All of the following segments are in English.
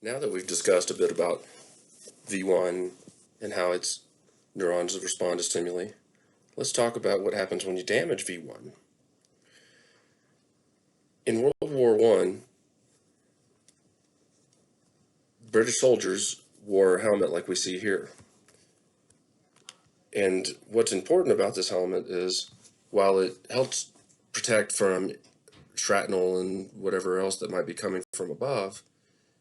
Now that we've discussed a bit about V1 and how its neurons respond to stimuli, let's talk about what happens when you damage V1. In World War I, British soldiers wore a helmet like we see here. And what's important about this helmet is, while it helps protect from shrapnel and whatever else that might be coming from above,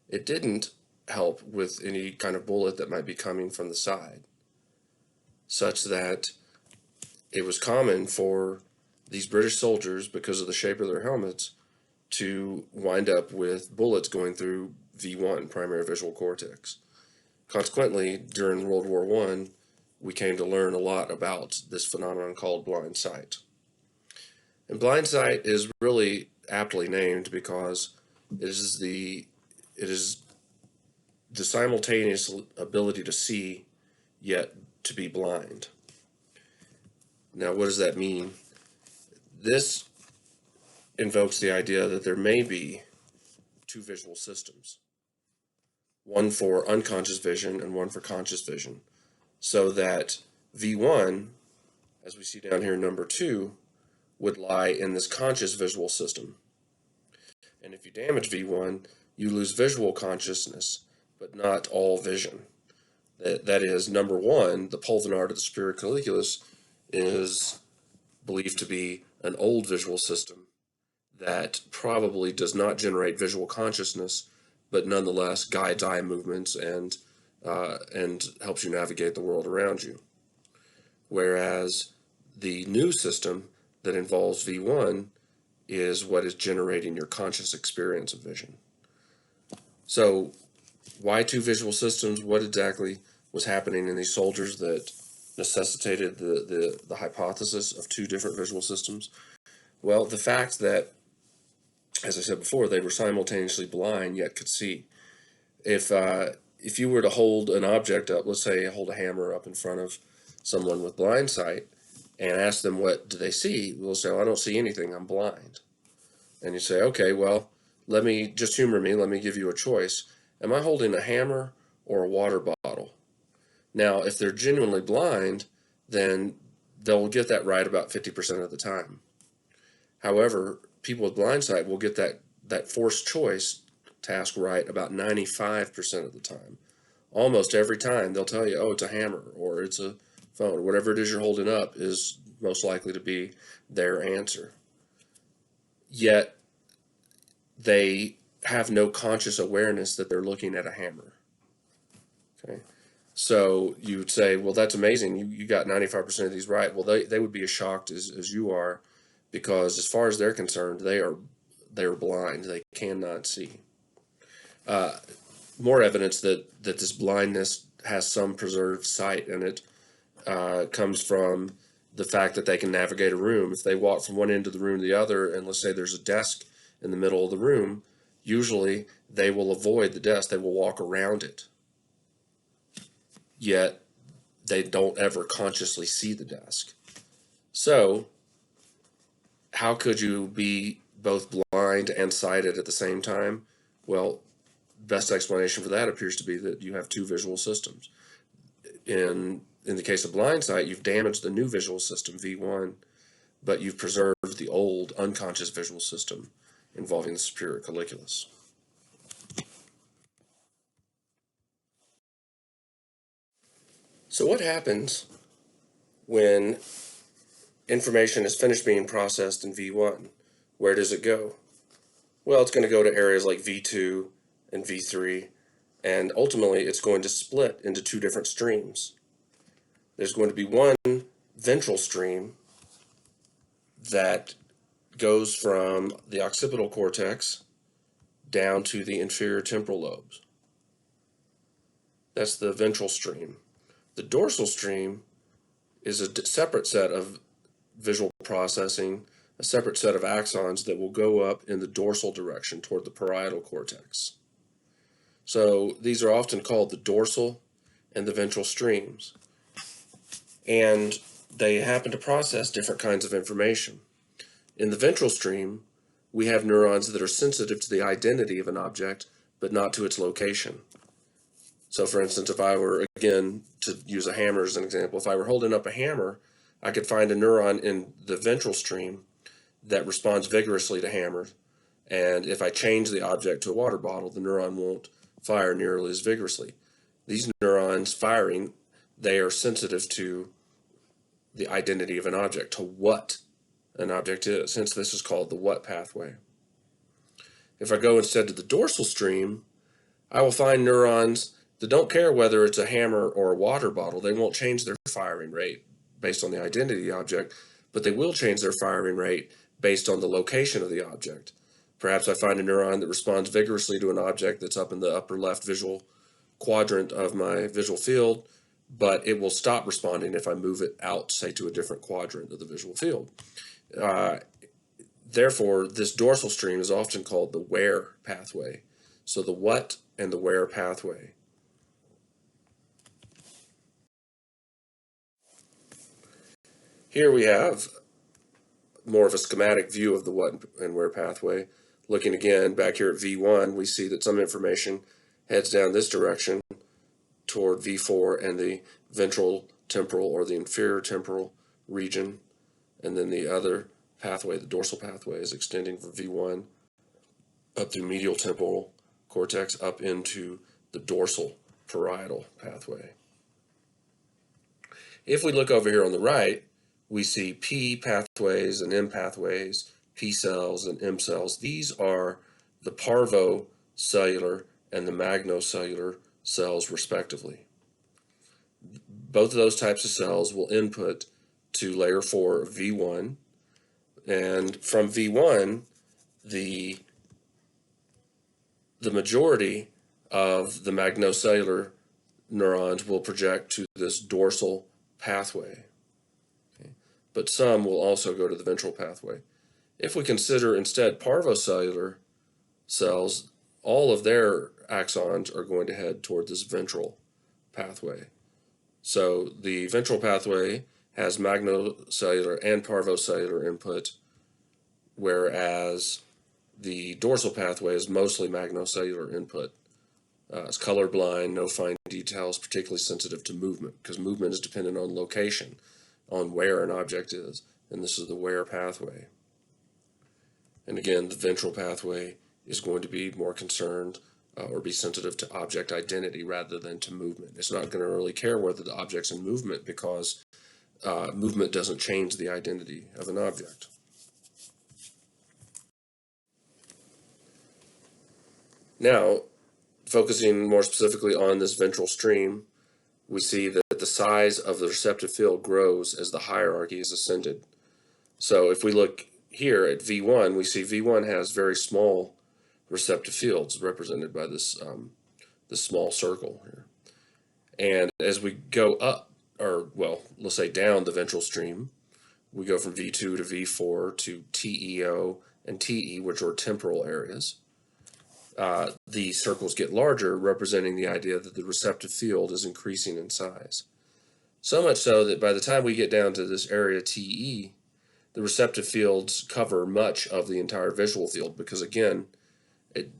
it didn't help with any kind of bullet that might be coming from the side, such that it was common for these British soldiers, because of the shape of their helmets, to wind up with bullets going through V1, primary visual cortex. Consequently, during World War I, we came to learn a lot about this phenomenon called blind sight. And blind sight is really aptly named because it is the simultaneous ability to see, yet to be blind. Now, what does that mean? This invokes the idea that there may be two visual systems, one for unconscious vision and one for conscious vision, so that V1, as we see down here in number 2, would lie in this conscious visual system. And if you damage V1, you lose visual consciousness, but not all vision. That is, number 1, the pulvinar to the superior colliculus, is believed to be an old visual system that probably does not generate visual consciousness, but nonetheless guides eye movements and helps you navigate the world around you. Whereas the new system that involves V1 is what is generating your conscious experience of vision. So why two visual systems? What exactly was happening in these soldiers that necessitated the hypothesis of two different visual systems? Well, the fact that, as I said before, they were simultaneously blind yet could see. If you were to hold an object up, let's say hold a hammer up in front of someone with blind sight and ask them what do they see, they'll say, "Oh, I don't see anything, I'm blind." And you say, "Okay, well, let me just humor me, let me give you a choice. Am I holding a hammer or a water bottle?" Now, if they're genuinely blind, then they'll get that right about 50% of the time. However, people with blind sight will get that forced choice task right about 95% of the time. Almost every time they'll tell you, "Oh, it's a hammer," or "It's a phone," whatever it is you're holding up is most likely to be their answer. Yet they have no conscious awareness that they're looking at a hammer. Okay, so you would say, "Well, that's amazing, you got 95% of these right." Well, they would be as shocked as you are, because as far as they're concerned, they are blind. They cannot see. More evidence that this blindness has some preserved sight in it comes from the fact that they can navigate a room. If they walk from one end of the room to the other, and let's say there's a desk in the middle of the room, usually they will avoid the desk. They will walk around it. Yet they don't ever consciously see the desk. So how could you be both blind and sighted at the same time? Well, best explanation for that appears to be that you have two visual systems. In the case of blind sight, you've damaged the new visual system, V1, but you've preserved the old unconscious visual system involving the superior colliculus. So what happens when information is finished being processed in V1? Where does it go? Well, it's going to go to areas like V2 and V3, and ultimately it's going to split into two different streams. There's going to be one ventral stream that goes from the occipital cortex down to the inferior temporal lobes. That's the ventral stream. The dorsal stream is a separate set of visual processing, a separate set of axons that will go up in the dorsal direction toward the parietal cortex. So these are often called the dorsal and the ventral streams. And they happen to process different kinds of information. In the ventral stream, we have neurons that are sensitive to the identity of an object, but not to its location. So for instance, if I were, again, to use a hammer as an example, if I were holding up a hammer, I could find a neuron in the ventral stream that responds vigorously to hammers. And if I change the object to a water bottle, the neuron won't fire nearly as vigorously. These neurons firing, they are sensitive to the identity of an object, to what an object is. Hence, this is called the what pathway. If I go instead to the dorsal stream, I will find neurons that don't care whether it's a hammer or a water bottle. They won't change their firing rate based on the identity of the object, but they will change their firing rate based on the location of the object. Perhaps I find a neuron that responds vigorously to an object that's up in the upper left visual quadrant of my visual field, but it will stop responding if I move it out, say, to a different quadrant of the visual field. Therefore, this dorsal stream is often called the where pathway. So the what and the where pathway. Here we have more of a schematic view of the what and where pathway. Looking again back here at V1, we see that some information heads down this direction toward V4 and the ventral temporal or the inferior temporal region, and then the other pathway, the dorsal pathway, is extending from V1 up through medial temporal cortex up into the dorsal parietal pathway. If we look over here on the right, we see P pathways and M pathways, P cells and M cells. These are the parvocellular and the magnocellular cells, respectively. Both of those types of cells will input to layer 4 of V1, and from V1, the majority of the magnocellular neurons will project to this dorsal pathway. Okay. But some will also go to the ventral pathway. If we consider instead parvocellular cells, all of their axons are going to head toward this ventral pathway. So the ventral pathway has magnocellular and parvocellular input, whereas the dorsal pathway is mostly magnocellular input. It's colorblind, no fine details, particularly sensitive to movement, because movement is dependent on location, on where an object is, and this is the where pathway. And again, the ventral pathway is going to be more concerned or be sensitive to object identity rather than to movement. It's not going to really care whether the object's in movement, because movement doesn't change the identity of an object. Now, focusing more specifically on this ventral stream, we see that the size of the receptive field grows as the hierarchy is ascended. So if we look here at V1, we see V1 has very small receptive fields represented by this small circle here. And as we go up, or well, let's say down the ventral stream, we go from V2 to V4 to TEO and TE, which are temporal areas. The circles get larger, representing the idea that the receptive field is increasing in size. So much so that by the time we get down to this area TE, the receptive fields cover much of the entire visual field, because again,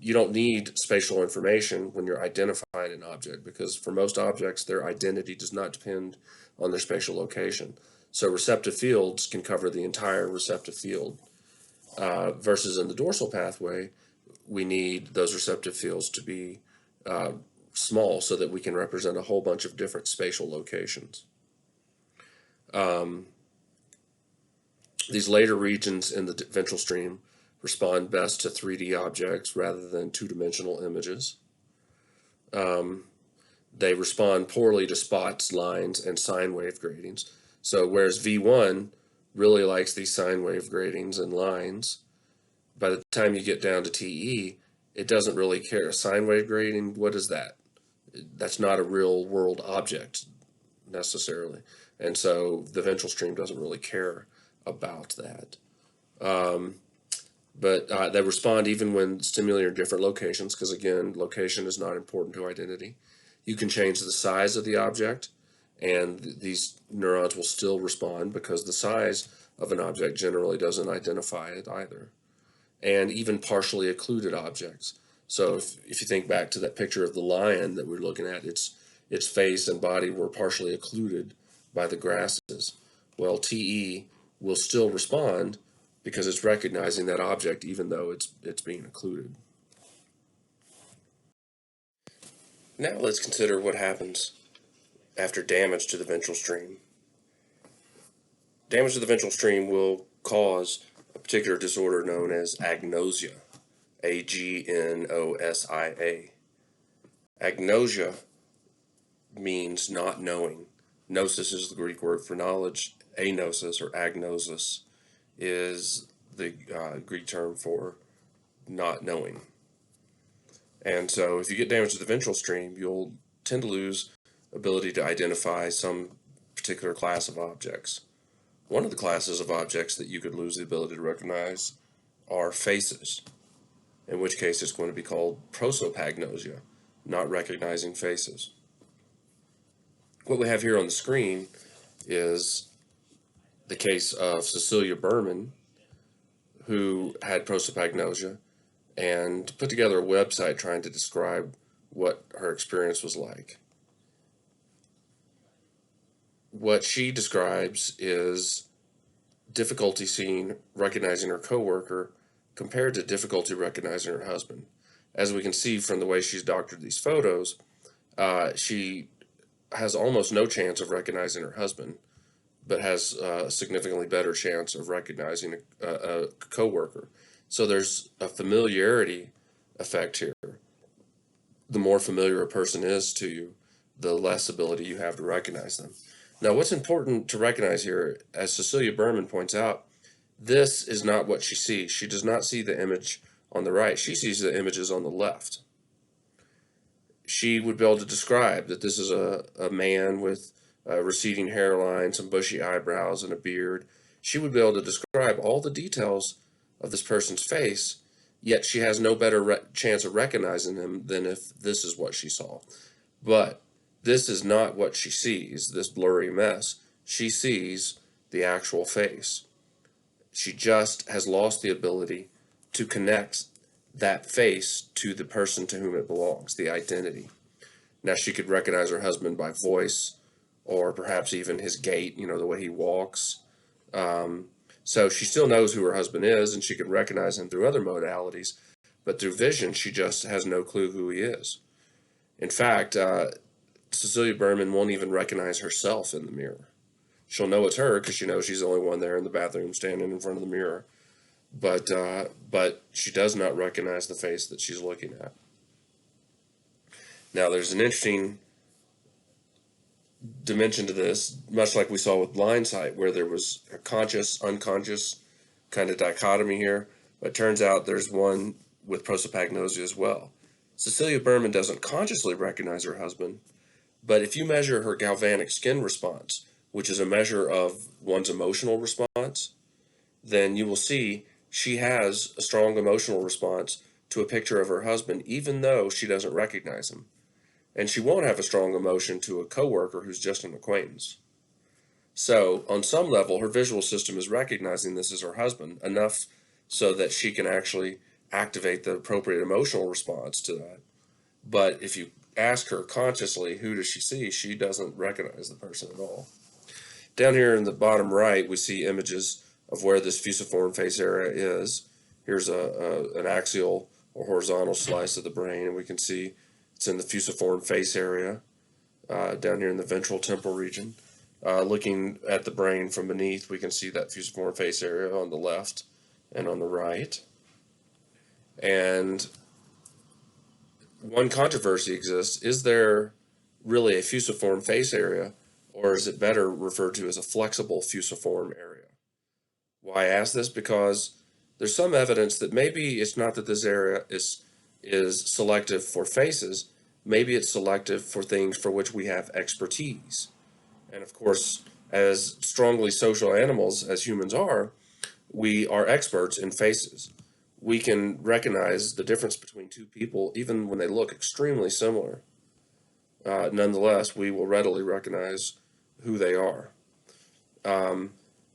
you don't need spatial information when you're identifying an object, because for most objects, their identity does not depend on their spatial location. So receptive fields can cover the entire receptive field, versus in the dorsal pathway, we need those receptive fields to be small so that we can represent a whole bunch of different spatial locations. These later regions in the ventral stream respond best to 3D objects rather than two-dimensional images. They respond poorly to spots, lines, and sine wave gratings. So whereas V1 really likes these sine wave gratings and lines, by the time you get down to TE, it doesn't really care. A sine wave grating, what is that? That's not a real world object necessarily. And so the ventral stream doesn't really care about that. But they respond even when stimuli are in different locations, because again, location is not important to identity. You can change the size of the object, and these neurons will still respond, because the size of an object generally doesn't identify it either. And even partially occluded objects. So if you think back to that picture of the lion that we're looking at, its face and body were partially occluded by the grasses. Well, TE will still respond because it's recognizing that object even though it's being occluded. Now let's consider what happens after damage to the ventral stream. Damage to the ventral stream will cause a particular disorder known as agnosia, Agnosia. Agnosia means not knowing. Gnosis is the Greek word for knowledge. Anosis or agnosis is the Greek term for not knowing. And so if you get damage to the ventral stream, you'll tend to lose ability to identify some particular class of objects. One of the classes of objects that you could lose the ability to recognize are faces, in which case it's going to be called prosopagnosia, not recognizing faces. What we have here on the screen is the case of Cecilia Berman, who had prosopagnosia, and put together a website trying to describe what her experience was like. What she describes is difficulty recognizing her coworker compared to difficulty recognizing her husband. As we can see from the way she's doctored these photos, she has almost no chance of recognizing her husband, but has a significantly better chance of recognizing a coworker. So there's a familiarity effect here. The more familiar a person is to you, the less ability you have to recognize them. Now, what's important to recognize here, as Cecilia Berman points out, this is not what she sees. She does not see the image on the right. She sees the images on the left. She would be able to describe that this is a man with a receding hairline, some bushy eyebrows, and a beard. She would be able to describe all the details of this person's face, yet she has no better chance of recognizing him than if this is what she saw. But this is not what she sees, this blurry mess. She sees the actual face. She just has lost the ability to connect that face to the person to whom it belongs, the identity. Now, she could recognize her husband by voice or perhaps even his gait, the way he walks. So she still knows who her husband is, and she can recognize him through other modalities, but through vision, she just has no clue who he is. In fact, Cecilia Berman won't even recognize herself in the mirror. She'll know it's her because she knows she's the only one there in the bathroom standing in front of the mirror, but she does not recognize the face that she's looking at. Now, there's an interesting dimension to this, much like we saw with blind sight, where there was a conscious, unconscious kind of dichotomy here, but it turns out there's one with prosopagnosia as well. Cecilia Berman doesn't consciously recognize her husband, but if you measure her galvanic skin response, which is a measure of one's emotional response, then you will see she has a strong emotional response to a picture of her husband, even though she doesn't recognize him. And she won't have a strong emotion to a coworker who's just an acquaintance. So, on some level, her visual system is recognizing this as her husband, enough so that she can actually activate the appropriate emotional response to that. But if you ask her consciously, who does she see, she doesn't recognize the person at all. Down here in the bottom right, we see images of where this fusiform face area is. Here's an axial or horizontal slice of the brain, and we can see it's in the fusiform face area down here in the ventral temporal region. Looking at the brain from beneath, we can see that fusiform face area on the left and on the right. And one controversy exists: is there really a fusiform face area, or is it better referred to as a flexible fusiform area? Why I ask this? Because there's some evidence that maybe it's not that this area is selective for faces, maybe it's selective for things for which we have expertise. And of course, as strongly social animals as humans are, we are experts in faces. We can recognize the difference between two people even when they look extremely similar. Nonetheless, we will readily recognize who they are.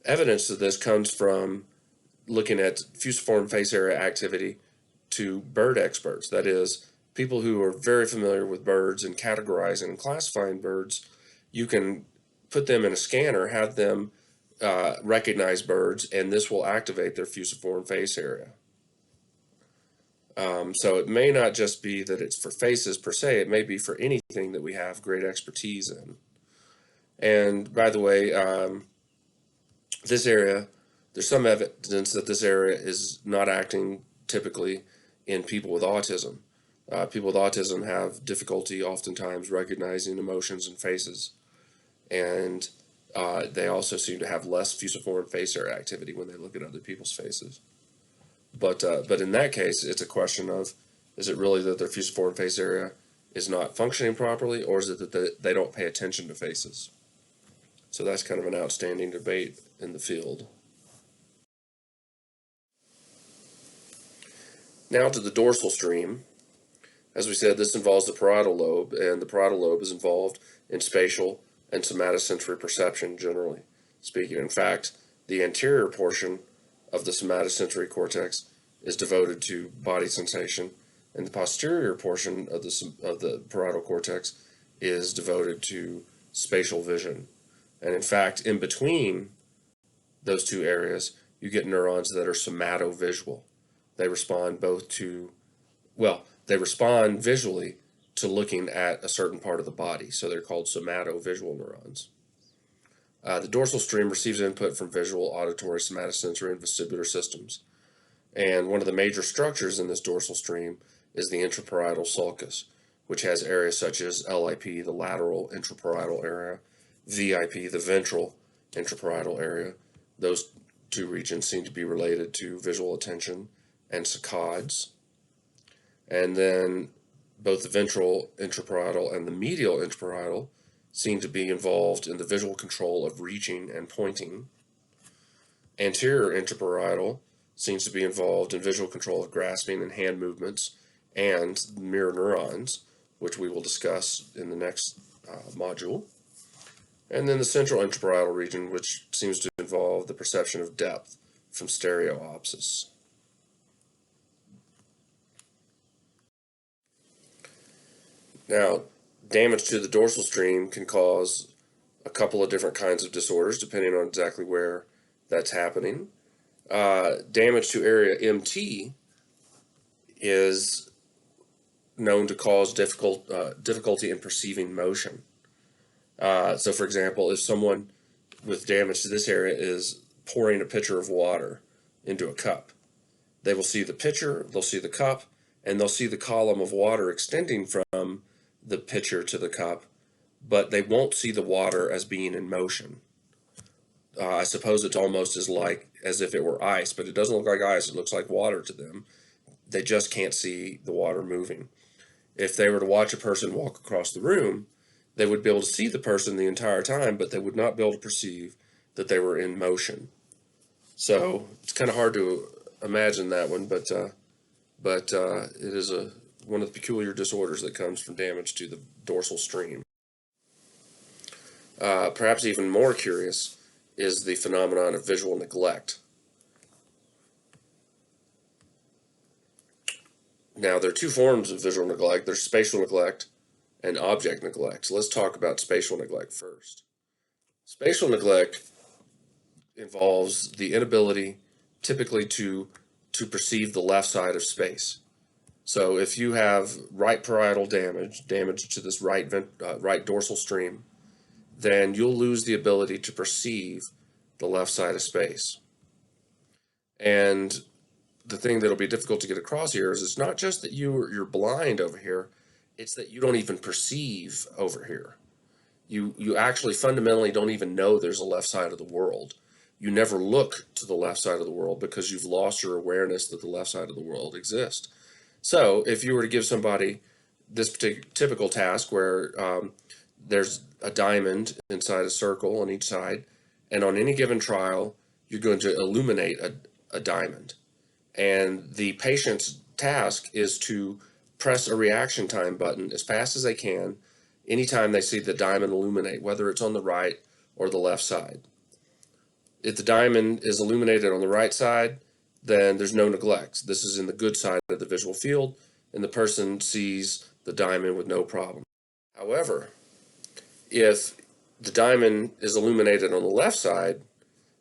Evidence of this comes from looking at fusiform face area activity to bird experts. That is, people who are very familiar with birds and categorizing and classifying birds. You can put them in a scanner, have them recognize birds, and this will activate their fusiform face area. So it may not just be that it's for faces per se, it may be for anything that we have great expertise in. And by the way, this area, there's some evidence that this area is not acting typically in people with autism. People with autism have difficulty oftentimes recognizing emotions and faces, and they also seem to have less fusiform face area activity when they look at other people's faces. But in that case, it's a question of, is it really that their fusiform face area is not functioning properly, or is it that they don't pay attention to faces? So that's kind of an outstanding debate in the field. Now to the dorsal stream. As we said, this involves the parietal lobe, and the parietal lobe is involved in spatial and somatosensory perception, generally speaking. In fact, the anterior portion of the somatosensory cortex is devoted to body sensation, and the posterior portion of the parietal cortex is devoted to spatial vision. And in fact, in between those two areas, you get neurons that are somatovisual. They respond they respond visually to looking at a certain part of the body, so they're called somatovisual neurons. The dorsal stream receives input from visual, auditory, somatosensory, and vestibular systems. And one of the major structures in this dorsal stream is the intraparietal sulcus, which has areas such as LIP, the lateral intraparietal area, VIP, the ventral intraparietal area. Those two regions seem to be related to visual attention and saccades. And then both the ventral intraparietal and the medial intraparietal seem to be involved in the visual control of reaching and pointing. Anterior intraparietal seems to be involved in visual control of grasping and hand movements and mirror neurons, which we will discuss in the next module. And then the central intraparietal region, which seems to involve the perception of depth from stereopsis. Now, damage to the dorsal stream can cause a couple of different kinds of disorders, depending on exactly where that's happening. Damage to area MT is known to cause difficulty in perceiving motion. So, for example, if someone with damage to this area is pouring a pitcher of water into a cup, they will see the pitcher, they'll see the cup, and they'll see the column of water extending from the pitcher to the cup, but they won't see the water as being in motion. I suppose it's almost as if it were ice, but it doesn't look like ice, it looks like water to them. They just can't see the water moving. If they were to watch a person walk across the room, they would be able to see the person the entire time, but they would not be able to perceive that they were in motion. So it's kind of hard to imagine that one, but it is one of the peculiar disorders that comes from damage to the dorsal stream. Perhaps even more curious is the phenomenon of visual neglect. Now, there are two forms of visual neglect. There's spatial neglect and object neglect. So let's talk about spatial neglect first. Spatial neglect involves the inability typically to perceive the left side of space. So if you have right parietal damage to this right dorsal stream, then you'll lose the ability to perceive the left side of space. And the thing that'll be difficult to get across here is it's not just that you're blind over here, it's that you don't even perceive over here. You actually fundamentally don't even know there's a left side of the world. You never look to the left side of the world because you've lost your awareness that the left side of the world exists. So if you were to give somebody this particular typical task where there's a diamond inside a circle on each side, and on any given trial, you're going to illuminate a diamond. And the patient's task is to press a reaction time button as fast as they can anytime they see the diamond illuminate, whether it's on the right or the left side. If the diamond is illuminated on the right side, then there's no neglect. This is in the good side of the visual field, and the person sees the diamond with no problem. However, if the diamond is illuminated on the left side,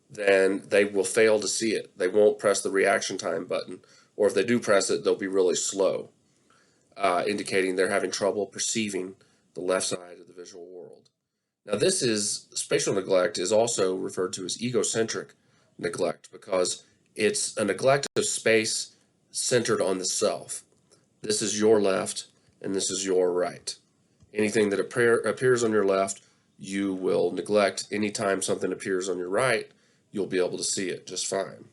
then they will fail to see it. They won't press the reaction time button, or if they do press it, they'll be really slow, indicating they're having trouble perceiving the left side of the visual world. Now, spatial neglect is also referred to as egocentric neglect because it's a neglect of space centered on the self. This is your left and this is your right. Anything that appears on your left, you will neglect. Anytime something appears on your right, you'll be able to see it just fine.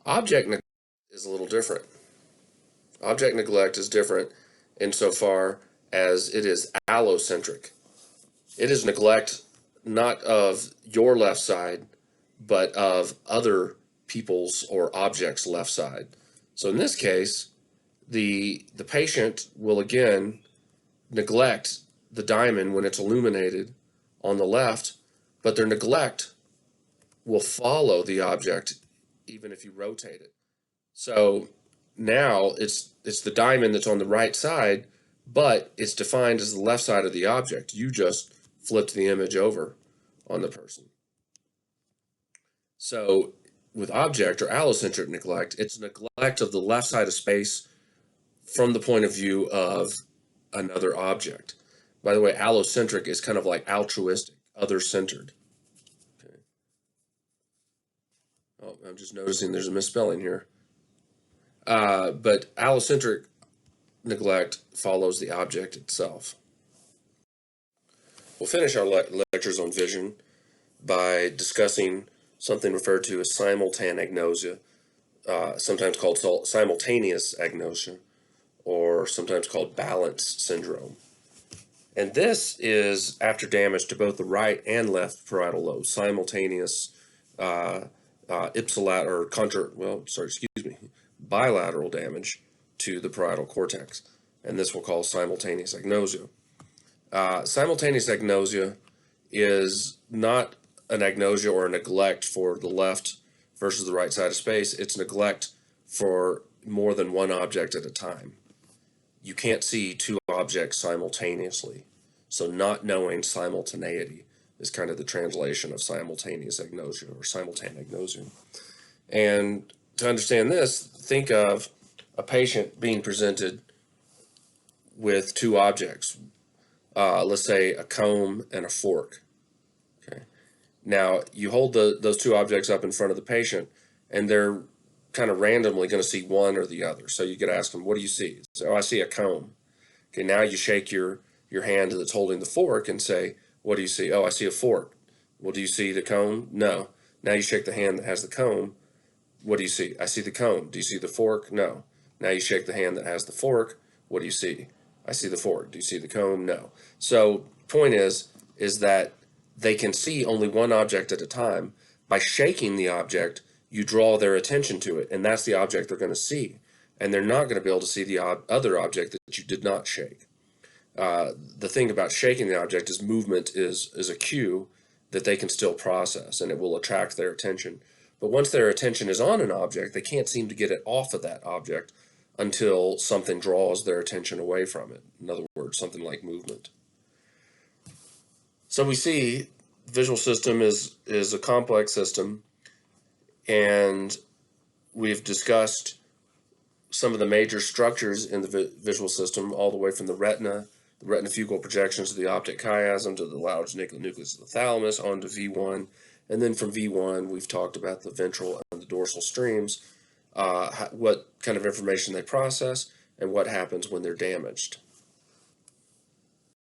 Object neglect is a little different. Object neglect is different insofar as it is allocentric. It is neglect not of your left side, but of other people's or objects' left side. So in this case, the patient will again neglect the diamond when it's illuminated on the left, but their neglect will follow the object even if you rotate it. So now it's the diamond that's on the right side, but it's defined as the left side of the object. You just flipped the image over on the person. So with object or allocentric neglect, it's neglect of the left side of space from the point of view of another object. By the way, allocentric is kind of like altruistic, other-centered. Okay. Oh, I'm just noticing there's a misspelling here. But allocentric neglect follows the object itself. We'll finish our lectures on vision by discussing something referred to as simultanagnosia, sometimes called simultaneous agnosia, or sometimes called balance syndrome. And this is after damage to both the right and left parietal lobes, simultaneous bilateral damage to the parietal cortex, and this we'll call simultaneous agnosia. Simultaneous agnosia is not an agnosia or a neglect for the left versus the right side of space. It's neglect for more than one object at a time. You can't see two objects simultaneously. So not knowing simultaneity is kind of the translation of simultaneous agnosia or simultanagnosia. And to understand this, think of a patient being presented with two objects. Let's say a comb and a fork. Okay. Now you hold those two objects up in front of the patient, and they're kind of randomly going to see one or the other. So you could ask them, "What do you see?" So, I see a comb. Okay. Now you shake your hand that's holding the fork and say, "What do you see?" "Oh, I see a fork." "Well, do you see the comb?" "No." Now you shake the hand that has the comb. "What do you see?" "I see the comb." "Do you see the fork?" "No." Now you shake the hand that has the fork. "What do you see?" "I see the fork." "Do you see the comb?" "No." So point is that they can see only one object at a time. By shaking the object, you draw their attention to it, and that's the object they're going to see. And they're not going to be able to see the other object that you did not shake. The thing about shaking the object is movement is a cue that they can still process, and it will attract their attention. But once their attention is on an object, they can't seem to get it off of that object until something draws their attention away from it. In other words, something like movement. So we see visual system is a complex system, and we've discussed some of the major structures in the visual system, all the way from the retinifugal projections of the optic chiasm to the large nucleus of the thalamus onto V1. And then from V1, we've talked about the ventral and the dorsal streams, what kind of information they process, and what happens when they're damaged.